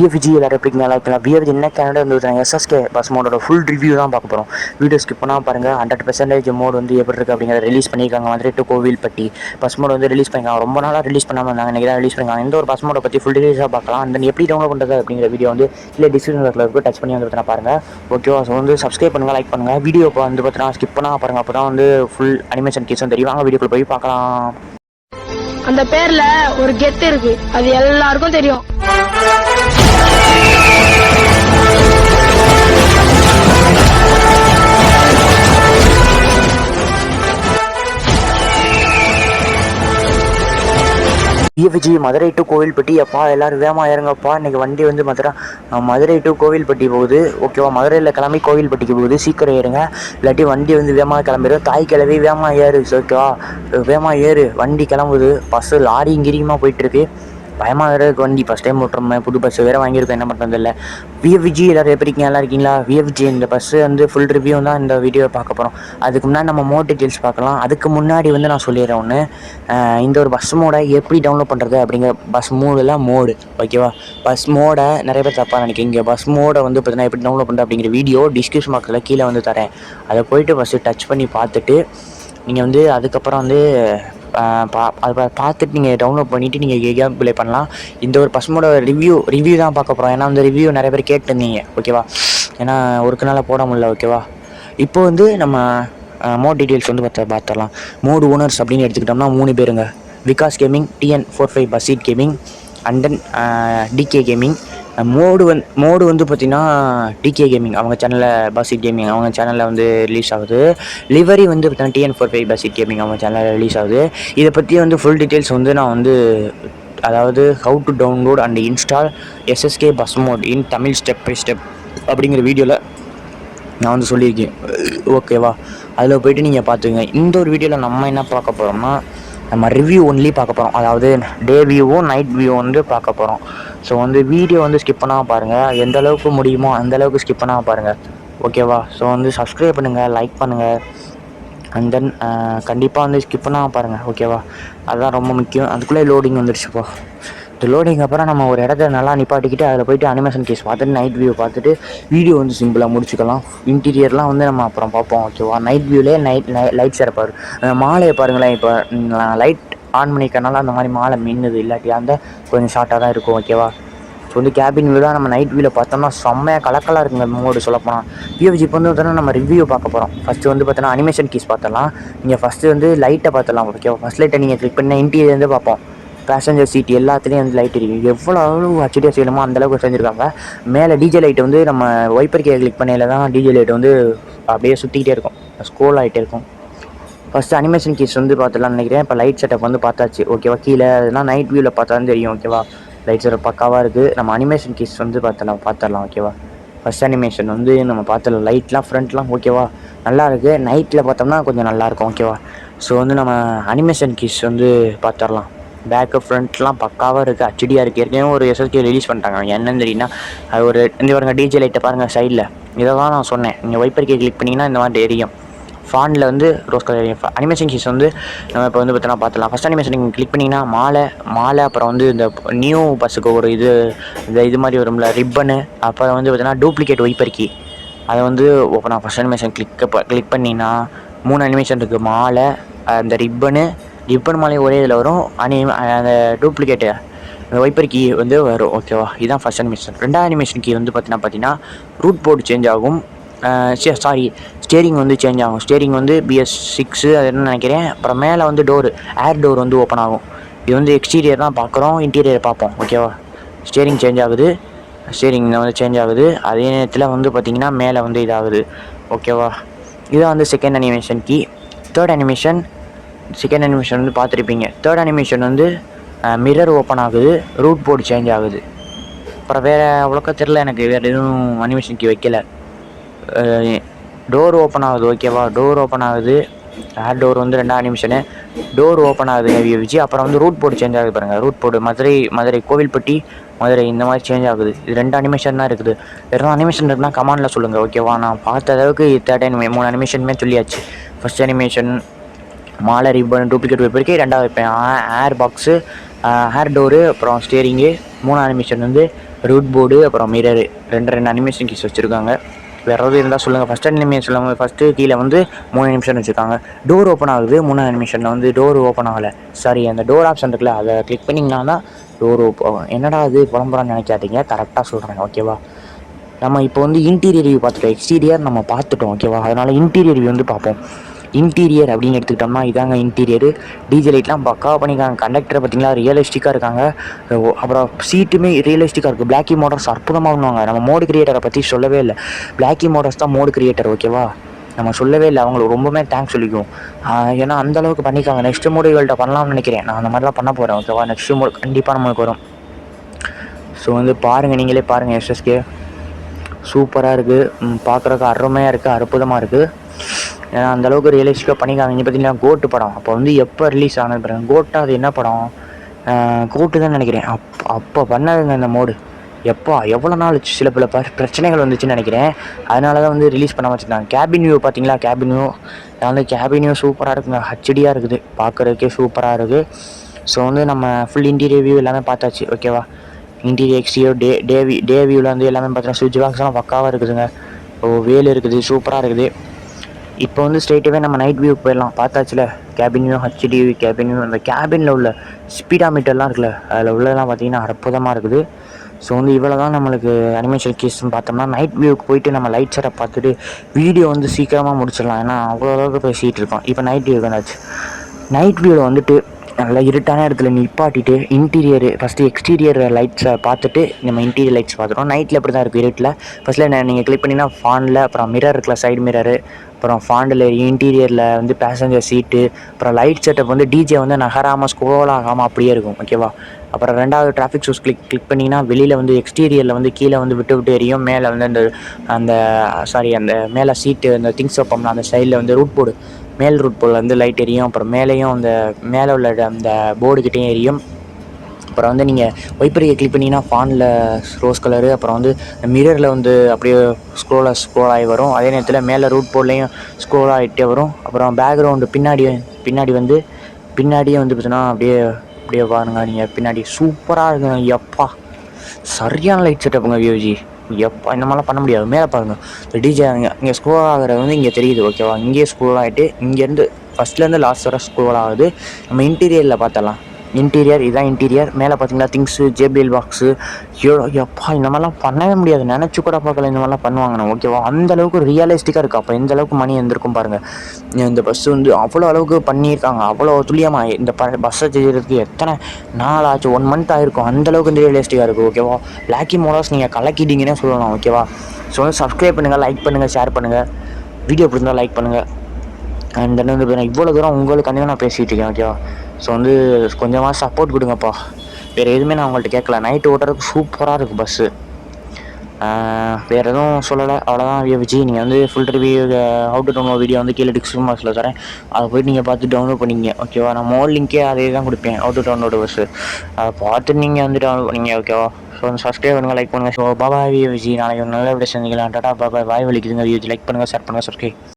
விஜய் எல்லாரும் எப்படி நல்லா இருக்கலாம். விஜய் என்ன கேனடா வந்து எஸ்எஸ்கே பஸ் மோடோட ஃபுல் ரிவ்யூ தான் பார்க்க போகிறோம். வீடியோ ஸ்கிப் பண்ணால் பாருங்கள். 100% மோட் வந்து எப்படி இருக்குது அப்படிங்கிறத ரிலீஸ் பண்ணியிருக்காங்க. Madurai to Kovilpatti bus mod வந்து ரிலீஸ் பண்ணியிருக்காங்க. ரொம்ப நாளாக ரிலீஸ் பண்ணாமல் இருந்தாங்க, இன்றைக்கி தான் ரிலீஸ் பண்ணியிருக்காங்க. இந்த ஒரு பஸ் மோடை பற்றி ஃபுல் டீட்டெயில்ஸாக பார்க்கலாம். அந்த எப்படி டவுன்லோட் பண்ணுறது அப்படிங்கிற வீடியோ வந்து இல்லை டிஸ்கிரிப்ஷன் இருக்குது, டச் பண்ணி வந்து பாருங்கள். ஓகேவா? ஸோ வந்து சப்ஸ்கிரைப் பண்ணுங்கள், லைக் பண்ணுங்கள். வீடியோ வந்து பார்த்தீங்கன்னா ஸ்கிப் பண்ணால் பாருங்கள். அப்போ தான் வந்து ஃபுல் அனிமேஷன் கேஸும் தெரியும். வாங்க வீடியோக்குள்ள போய் பார்க்கலாம். அந்த பேர்ல ஒரு கெத்து இருக்கு, அது எல்லாருக்கும் தெரியும். விஜய் மதுரை டு கோவில்பட்டி. அப்பா எல்லாரும் வேமா இறங்கப்பா, இன்றைக்கி வண்டி வந்து மதுரை டு கோவில்பட்டி போகுது. ஓகேவா? மதுரையில் கிளம்பி கோவில்பட்டிக்கு போகுது. சீக்கிரம் ஏறுங்க, இல்லாட்டி வண்டி வந்து வேகமாக கிளம்பிடும். தாய் கிளவி வேகமாக ஏறு. ஓகேவா? வேகமாக ஏறு, வண்டி கிளம்புது. பஸ்ஸு லாரி இங்கிரியுமாக போயிட்டுருக்கு. பயமாக வேறு வண்டி ஃபஸ்ட் டைம் ஓட்டுறோமே, புது பஸ்ஸு வேறு வாங்கியிருக்கோம், என்ன பண்ணுறது இல்லை. விஜய் எல்லோரும் எப்படி இருக்கீங்க? நல்லா இருக்கீங்களா? விஜய் இந்த பஸ்ஸு வந்து ஃபுல் ரிவ்யூ தான் இந்த வீடியோவை பார்க்க போகிறோம். அதுக்கு முன்னாடி நம்ம மோட் டீட்டெயில்ஸ் பார்க்கலாம். அதுக்கு முன்னாடி வந்து நான் சொல்லிடுறேன் ஒன்று, இந்த ஒரு பஸ் மோடை எப்படி டவுன்லோட் பண்ணுறது அப்படிங்கிற பஸ் மோடெல்லாம் மோடு. ஓகேவா? பஸ் மோடை நிறைய பேர் தப்பாக நினைக்கிறீங்க. இங்கே பஸ் மோடை வந்து பார்த்தீங்கன்னா எப்படி டவுன்லோட் பண்ணுறது அப்படிங்கிற வீடியோ டிஸ்கிரிப்ஷன் பாக்ஸில் கீழே வந்து தரேன். அதை போய்ட்டு ஃபஸ்ட்டு டச் பண்ணி பார்த்துட்டு நீங்கள் வந்து அதுக்கப்புறம் வந்து அதை பார்த்துட்டு நீங்கள் டவுன்லோட் பண்ணிவிட்டு நீங்கள் கேம் ப்ளே பண்ணலாம். இந்த ஒரு பஸ்மோட ரிவ்யூ தான் பார்க்க போகிறோம். ஏன்னா அந்த ரிவ்யூ நிறைய பேர் கேட்டுருந்தீங்க. ஓகேவா? ஏன்னா ஒரு நாளாக போட முடியல. ஓகேவா? இப்போ வந்து நம்ம மோட் டீட்டெயில்ஸ் வந்து பார்த்துடலாம். மோடு ஓனர்ஸ் அப்படின்னு எடுத்துக்கிட்டோம்னா 3 பேருங்க. விகாஸ் கேமிங், TN45 பஸ்ஸீட் gaming, and then DK gaming. Mode வந்து பார்த்திங்கன்னா டிகே கேமிங் அவங்க சேனலில், பஸ்ஸீட் கேமிங் அவங்க சேனலில் வந்து ரிலீஸ் ஆகுது. லிவரி வந்து பார்த்திங்கன்னா TN45 பஸ்ஸீட் கேமிங் அவங்க சேனலில் ரிலீஸ் ஆகுது. இதை பற்றி வந்து ஃபுல் டீட்டெயில்ஸ் வந்து நான் வந்து, அதாவது how to download and install SSK bus mod in Tamil step by step அப்படிங்கிற வீடியோவில் நான் வந்து சொல்லியிருக்கேன். ஓகேவா? அதில் போய்ட்டு நீங்கள் பார்த்துங்க. இந்த ஒரு வீடியோவில் நம்ம என்ன பார்க்க போகிறோம்னா, நம்ம ரிவ்யூ ஒன்லி பார்க்க போகிறோம். அதாவது டே வியூவும் நைட் வியூ வந்து பார்க்க போகிறோம். ஸோ வந்து வீடியோ வந்து ஸ்கிப் பண்ணாமல் பாருங்கள். எந்த அளவுக்கு முடியுமோ அந்தளவுக்கு ஸ்கிப் பண்ணாமல் பாருங்கள். ஓகேவா? ஸோ வந்து சப்ஸ்கிரைப் பண்ணுங்கள், லைக் பண்ணுங்கள், அண்ட் தென் கண்டிப்பாக வந்து ஸ்கிப் பண்ணாமல் பாருங்கள். ஓகேவா? அதுதான் ரொம்ப முக்கியம். அதுக்குள்ளே லோடிங் வந்துடுச்சுப்போ. இந்த லோடிங் அப்புறம் நம்ம ஒரு இடத்த நல்லா நிப்பாட்டிக்கிட்டு அதில் போய்ட்டு அனிமேஷன் கேஸ் பார்த்துட்டு நைட் வியூ பார்த்துட்டு வீடியோ வந்து சிம்பிளாக முடிச்சுக்கலாம். இன்டீரியர்லாம் வந்து நம்ம அப்புறம் பார்ப்போம். ஓகேவா? நைட் வியூலேயே லைட் சிறப்பாரு. மாலையை பாருங்களேன். இப்போ லைட் ஆன் பண்ணிக்கனால அந்த மாதிரி மாலை மின்னுது, இல்லாட்டி அந்த கொஞ்சம் ஷார்ட்டாக தான் இருக்கும். ஓகேவா? ஸோ வந்து கேபின் வியூ தான். நம்ம நைட் வியூவில் பார்த்தோம்னா செம்மையாக கலக்கலாக இருக்குங்க மோடு சொல்லப்போனால். விஜய் இப்போ வந்து பார்த்தோன்னா நம்ம ரிவ்யூ பார்க்க போகிறோம். ஃபஸ்ட்டு வந்து பார்த்தோன்னா அனிமேஷன் கீஸ் பார்த்தலாம். நீங்கள் ஃபஸ்ட்டு வந்து லைட்டை பார்த்துலாம். ஓகேவா? ஃபஸ்ட் லைட்டை நீங்கள் கிளிக் பண்ண இன்டீரியர் வந்து பார்ப்போம். பேசஞ்சர் சீட் எல்லாத்துலேயும் வந்து லைட் இருக்குது. எவ்வளோ ஹெச்டியாக செய்யணுமோ அந்தளவுக்கு செஞ்சுருக்காங்க. மேலே டிஜே லைட் வந்து நம்ம வைப்பர் கே கிளிக் பண்ணையில் தான் டிஜே லைட் வந்து அப்படியே சுற்றிக்கிட்டே இருக்கும், ஸ்க்ரோல் ஆகிட்டே இருக்கும். ஃபஸ்ட்டு அனிமேஷன் கீஸ் வந்து பார்த்துலாம்னு நினைக்கிறேன். இப்போ லைட் செட்டப் வந்து பார்த்தாச்சு. ஓகேவா? கீழே அதெல்லாம் நைட் வியூவில் பார்த்தா தான் தெரியும். ஓகேவா? லைட் செட்டப் பக்காவாக இருக்குது. நம்ம அனிமேஷன் கீஸ் வந்து பார்த்துடலாம். ஓகேவா? ஃபஸ்ட் அனிமேஷன் வந்து நம்ம பார்த்துடலாம். லைட்லாம் ஃப்ரண்ட்லாம் ஓகேவா நல்லா இருக்குது. நைட்டில் பார்த்தோம்னா கொஞ்சம் நல்லாயிருக்கும். ஓகேவா? ஸோ வந்து நம்ம அனிமேஷன் கீஸ் வந்து பார்த்துடலாம். பேக்கு ஃப்ரண்ட்லாம் பக்காவாக இருக்குது, ஹெச்டியாக இருக்குது. ஏற்கனவே ஒரு எஸ்எஸ்கே ரிலீஸ் பண்ணிட்டாங்க. என்னன்னு தெரியுன்னா அது ஒரு இந்த பாருங்கள் டிஜே லைட்டை பாருங்கள் சைடில். இதை தான் நான் சொன்னேன். நீங்கள் வைப்பர் கே கிளிக் பண்ணிங்கன்னா இந்த மாதிரி எரியும். ஃபானில் வந்து ரோஸ் கலர் எரியும். அனிமேஷன் கீஸ் வந்து நம்ம இப்போ வந்து பார்த்தோன்னா பார்த்துலாம். ஃபஸ்ட் அனிமேஷன் நீங்கள் கிளிக் பண்ணிங்கன்னா மாலை அப்புறம் வந்து இந்த நியூ பஸ்ஸுக்கு ஒரு இது மாதிரி வரும்ல ரிப்பனு. அப்புறம் வந்து பார்த்தீங்கன்னா டூப்ளிகேட் வைப்பர் கீ. அதை வந்து நான் ஃபஸ்ட் அனிமேஷன் கிளிக் பண்ணிங்கன்னா 3 அனிமேஷன் இருக்குது. மாலை, அந்த ரிப்பன் மாலை ஒரே இதில் வரும். அந்த டூப்ளிகேட்டு அந்த வைப்பர் கீ வந்து வரும். ஓகேவா? இதுதான் ஃபஸ்ட் அனிமேஷன். ரெண்டாவது அனிமேஷன் கீ வந்து பார்த்தீங்கன்னா ரூட் போர்டு சேஞ்ச் ஆகும். ஸ்டேரிங் வந்து சேஞ்ச் ஆகும். ஸ்டேரிங் வந்து BS6 அது என்ன நினைக்கிறேன். அப்புறம் மேலே வந்து ஏர் டோர் வந்து ஓப்பன் ஆகும். இது வந்து எக்ஸ்டீரியர் தான் பார்க்குறோம், இன்டீரியர் பார்ப்போம். ஓகேவா? ஸ்டேரிங் சேஞ்ச் ஆகுது. அதே நேரத்தில் வந்து பார்த்திங்கன்னா மேலே வந்து இதாகுது. ஓகேவா? இதான் வந்து second animation key. Second animation வந்து பார்த்துருப்பீங்க. தேர்ட் அனிமேஷன் வந்து மிரர் ஓப்பன் ஆகுது, ரூட் போர்டு சேஞ்ச் ஆகுது. அப்புறம் வேறு அவ்வளோக்கா தெரில எனக்கு, வேறு எதுவும் அனிமேஷன் கீ வைக்கல. டோர் ஓப்பன் ஆகுது. ஓகேவா? டோர் ஓப்பன் ஆகுது. ஏர் டோர் வந்து 2 அனிமேஷனு. டோர் ஓப்பன் ஆகுது விஜய். அப்புறம் வந்து ரூட் போர்டு சேஞ்ச் ஆகுது பாருங்கள். ரூட் போர்டு மதுரை கோவில்பட்டி மதுரை இந்த மாதிரி சேஞ்ச் ஆகுது. இது 2 அனிமேஷன் தான் இருக்குது. வேறு அனிமேஷன் இருக்குன்னா கமெண்டில் சொல்லுங்கள். ஓகேவா? நான் பார்த்த அளவுக்கு 3 அனிமேஷனுமே சொல்லியாச்சு. ஃபஸ்ட் அனிமேஷன் மாலை, ரிப்பன், டூப்ளிகேட் வைப்பர் ரெண்டாவது வைப்பேன். ஏர் பாக்ஸு, ஏர் டோரு, அப்புறம் ஸ்டேரிங்கு. 3 அனிமேஷன் வந்து ரூட் போர்டு அப்புறம் மிரரு ரெண்டு அனிமேஷன் கீஸ் வச்சுருக்காங்க. வேறு எதாவது இருந்தால் சொல்லுங்கள். ஃபஸ்ட் அனிமேஷன் சொல்லுங்கள். ஃபஸ்ட்டு கீழே வந்து 3 அனிமேஷன் வச்சுருக்காங்க. டோர் ஓப்பன் ஆகுது. 3 அனிமேஷனில் வந்து டோர் ஓப்பன் ஆகலை. சாரி, அந்த டோர் ஆப்ஷன் இருக்குல்ல, அதை கிளிக் பண்ணிங்கன்னா தான் டோர் ஓப்பன். என்னடா அது புலம்புறான்னு நினைக்காதீங்க, கரெக்டாக சொல்கிறேன் ஓகேவா. நம்ம இப்போ வந்து இன்டீரியர் ரிவ்யூ பார்த்துட்டோம், எக்ஸ்டீரியர் நம்ம பார்த்துட்டோம் ஓகேவா. அதனால் இன்டீரியர் ரிவ்யூ வந்து பார்ப்போம். இன்டீரியர் அப்படின்னு எடுத்துக்கிட்டோம்னா இதாங்க இன்டீரியரு. டிஜே லைட்லாம் பக்காவாக பண்ணியிருக்காங்க. கண்டக்டரை பார்த்திங்களா ரியலிஸ்டிக்காக இருக்காங்க. அப்புறம் சீட்டுமே ரியலிஸ்டிக்காக இருக்குது. பிளாக்கி மோட்டர்ஸ் அற்புதமாக பண்ணுவாங்க. நம்ம மோடு கிரியேட்டரை பற்றி சொல்லவே இல்லை. பிளாக்கி மோட்டர்ஸ் தான் மோடு கிரியேட்டர் ஓகேவா. நம்ம சொல்லவே இல்லை, அவங்களுக்கு ரொம்பவே தேங்க்ஸ் சொல்லிக்குவோம். ஏன்னா அந்தளவுக்கு பண்ணியிருக்காங்க. நெக்ஸ்ட் மோடு இவள்கிட்ட பண்ணலாம்னு நினைக்கிறேன். நான் அந்த மாதிரிலாம் பண்ண போகிறேன் ஓகேவா. நெக்ஸ்ட் மோடு கண்டிப்பாக நம்மளுக்கு வரும். ஸோ வந்து பாருங்கள், நீங்களே பாருங்கள். எஸ்எஸ்கே சூப்பராக இருக்குது, பார்க்குறதுக்கு அருமையாக இருக்குது, அற்புதமாக இருக்குது. ஏன்னா அந்தளவுக்கு ரியலிஸ்டிக்காக பண்ணிக்காங்க. இங்கே பார்த்தீங்கன்னா கோட்டு படம் அப்போ வந்து எப்போ ரிலீஸ் ஆனது பாருங்க. கோட்டா அது என்ன படம், கோட்டு தான் நினைக்கிறேன். அப்போ பண்ணதுங்க இந்த மோடு. எப்போ எவ்வளோ நாள் ஆச்சு, சில பல பிரச்சனைகள் வந்துச்சுன்னு நினைக்கிறேன். அதனால தான் வந்து ரிலீஸ் பண்ண வச்சுருந்தாங்க. கேபின் வியூ பார்த்தீங்களா, கேபின் வியூ வந்து கேபின் வியூ சூப்பராக இருக்குங்க. ஹச்டியாக இருக்குது, பார்க்குறதுக்கே சூப்பராக இருக்குது. ஸோ வந்து நம்ம ஃபுல் இன்டீரியர் வியூ எல்லாமே பார்த்தாச்சு ஓகேவா. இன்டீரியர் எக்ஸ்டீரியர் டே வியூவில் வந்து எல்லாமே பார்த்தீங்கன்னா சுவிட்ச் பாக்ஸ்லாம் பக்காவாக இருக்குதுங்க. வேல் இருக்குது, சூப்பராக இருக்குது. இப்போ வந்து ஸ்ட்ரெயிட்டாகவே நம்ம நைட் வியூ போயிடலாம். பார்த்தாச்சுல, cabin view, HD cabin view, அந்த கேபினில் உள்ள ஸ்பீடா மீட்டர்லாம் இருக்குல்ல, அதில் உள்ளதெல்லாம் பார்த்திங்கன்னா அற்புதமாக இருக்குது. ஸோ வந்து இவ்வளோ தான் நம்மளுக்கு அனிமேஷன் கேஸ்ன்னு பார்த்தோம்னா, நைட் வியூக்கு போயிட்டு நம்ம லைட் செட்டை பார்த்துட்டு வீடியோ வந்து சீக்கிரமாக முடிச்சிடலாம். ஏன்னா அவ்வளோ அளவுக்கு பேசிகிட்டு இருக்கோம். இப்போ நைட் வியூ வந்தாச்சு. நைட் வியூவில் வந்துட்டு நல்லா இருட்டான இடத்துல நிப்பாட்டிட்டு இன்டீரியர் ஃபஸ்ட்டு எக்ஸ்டீரியர் லைட்ஸை பார்த்துட்டு நம்ம இன்டீரியர் லைட்ஸ் பார்த்துட்டோம். நைட்டில் எப்படி தான் இருக்குது இருட்டில். ஃபஸ்ட்டில் நீங்கள் கிளிக் பண்ணிங்கன்னா ஃபானில் அப்புறம் மிரர் இருக்குல்ல, சைடு மிரரு, அப்புறம் ஃபாண்டில் இன்டீரியரில் வந்து பேசஞ்சர் சீட்டு, அப்புறம் லைட் செட்டப் வந்து டிஜே வந்து நகராமல் ஸ்க்ரோல் ஆகாமல் அப்படியே இருக்கும் ஓகேவா. அப்புறம் ரெண்டாவது டிராஃபிக் ஷூஸ் கிளிக் பண்ணிங்கன்னா வெளியில் வந்து எக்ஸ்டீரியரில் வந்து கீழே வந்து விட்டு எரியும். மேலே வந்து அந்த மேலே சீட்டு அந்த திங்ஸ் வைப்போம்னா அந்த சைடில் வந்து ரூட் போர்டு, மேல் ரூட் போர்டில் வந்து லைட் எரியும். அப்புறம் மேலேயும் அந்த மேலே உள்ள அந்த போர்டுக்கிட்டேயும் எரியும். அப்புறம் வந்து நீங்கள் வைப்பரியை கிளிக் பண்ணிங்கன்னா ஃபானில் ரோஸ் கலரு, அப்புறம் வந்து மிரரில் வந்து அப்படியே ஸ்க்ரோல் ஆகி வரும். அதே நேரத்தில் மேலே ரூட் போர்ட்லேயும் ஸ்க்ரோல் ஆகிட்டே வரும். அப்புறம் பேக்ரவுண்டு பின்னாடியே வந்து பார்த்தீங்கன்னா அப்படியே பாருங்க, நீங்கள் பின்னாடி சூப்பராக இருக்குங்க. எப்பா சரியான லைட் செட்டப்புங்க வியோஜி. எப்பா இந்த மாதிரிலாம் பண்ண முடியாது. மேலே பாருங்கள், இந்த டிஜே இங்கே ஸ்க்ரோல் ஆகிறது வந்து இங்கே தெரியுது ஓகேவா. இங்கேயே ஸ்க்ரோல் ஆகிட்டு இங்கேருந்து ஃபஸ்ட்லேருந்து லாஸ்ட் வர ஸ்க்ரோல் ஆகுது. நம்ம இன்டீரியரில் பார்த்தலாம். இன்டீரியர் இதான் இன்டீரியர். மேலே பார்த்தீங்கன்னா திங்ஸு, ஜேபிஎல் பாக்ஸு, எப்பா இந்த மாதிரிலாம் பண்ணவே முடியாது. நினச்சி கூட பார்க்கல இந்த மாதிரிலாம் பண்ணுவாங்கண்ணா ஓகேவா. அந்தளவுக்கு ரியலிஸ்டிக்காக இருக்குது. அப்போ எந்த அளவுக்கு மணி வந்திருக்கும் பாருங்கள். இந்த பஸ்ஸு வந்து அவ்வளோ அளவுக்கு பண்ணியிருக்காங்க, அவ்வளோ துல்லியமாக. இந்த பஸ்ஸை செய்கிறதுக்கு எத்தனை நாள் ஆச்சு, 1 மந்த் ஆகிருக்கும். அந்தளவுக்கு இந்த ரியலிஸ்டிக்காக இருக்குது ஓகேவா. பிளாக்கி மோடாஸ் நீங்கள் கலக்கிட்டீங்கன்னே சொல்லலாம் ஓகேவா. ஸோ வந்து சப்ஸ்கிரைப் பண்ணுங்கள், லைக் பண்ணுங்கள், ஷேர் பண்ணுங்கள். வீடியோ பிடிச்சிருந்தால் லைக் பண்ணுங்கள். அண்ட் தென் வந்து இவ்வளோ தூரம் உங்களுக்காண்டி நான் பேசிகிட்டு இருக்கேன் ஓகேவா. ஸோ வந்து கொஞ்சமாக சப்போர்ட் கொடுங்கப்பா. வேறு எதுவுமே நான் உங்கள்கிட்ட கேட்கல. நைட்டு ஓட்டுறதுக்கு சூப்பராக இருக்குது பஸ்ஸு. வேறு எதுவும் சொல்லலை, அவ்வளோதான் விஜய். நீங்கள் வந்து full review how to download video வந்து கீழே டிஸ்கிரிப்ஷன் பாக்ஸில் தரேன். அதை போய்ட்டு நீங்கள் பார்த்து டவுன்லோட் பண்ணிங்க ஓகேவா. நான் மோட் லிங்கே அதே தான் கொடுப்பேன், ஹவு டு டவுன்லோடு பஸ்ஸு. அதை பார்த்து நீங்கள் வந்து டவுன்லோட் பண்ணிங்க ஓகேவா. ஸோ வந்து சப்ஸ்கிரைப் பண்ணுங்கள், லைக் பண்ணுங்கள். ஸோ பாபாய் விஜய். நாளைக்கு ஒரு நல்ல வீடியோ செஞ்சுக்கலாம். டாடா பாபாய். வாய் வலிக்குதுங்க விஜய். லைக் பண்ணுங்கள், ஷேர் பண்ணுங்கள், சப்ஸ்கிரைப்.